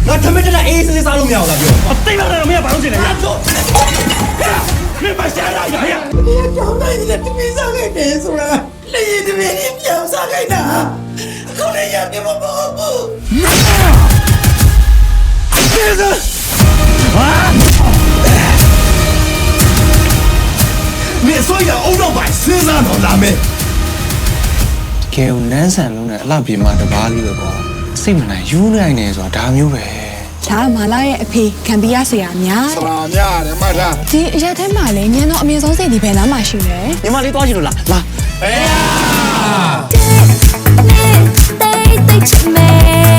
ငါသမက်တက်အေးစစ်စားလို့မရဘူးလားပြော အသိမှလည်းမရဘာလို့ရှင်လဲမင်းမရှာလာရရ ကျောင်းတိုင်းနဲ့တပင်းစားခဲ့တယ်ဆိုတာလေရင်တပင်းကြီးပြောင်းစားခဲ့တာအခုလည်းရပြမပေါ့ဘူး 你所以欧洲版身上都拉没。 ကဲနန်းဆန်လုံးနဲ့အလှပြေမှတပါးလေးပဲကွာစိတ်မနိုင်ယူနိုင်နေဆိုတာဒါမျိုးပဲ ဒါမာလာရဲ့အဖေခံပြရဆရာများ ဆရာများတယ်မှတ်ထား ဒီအရက်ထဲမှာလည်းညံတော့အမြင့်ဆုံးစိတ်ဒီဘယ်နားမှာရှိလဲ ညီမလေးသွားကြည့်လို့လားလာ They me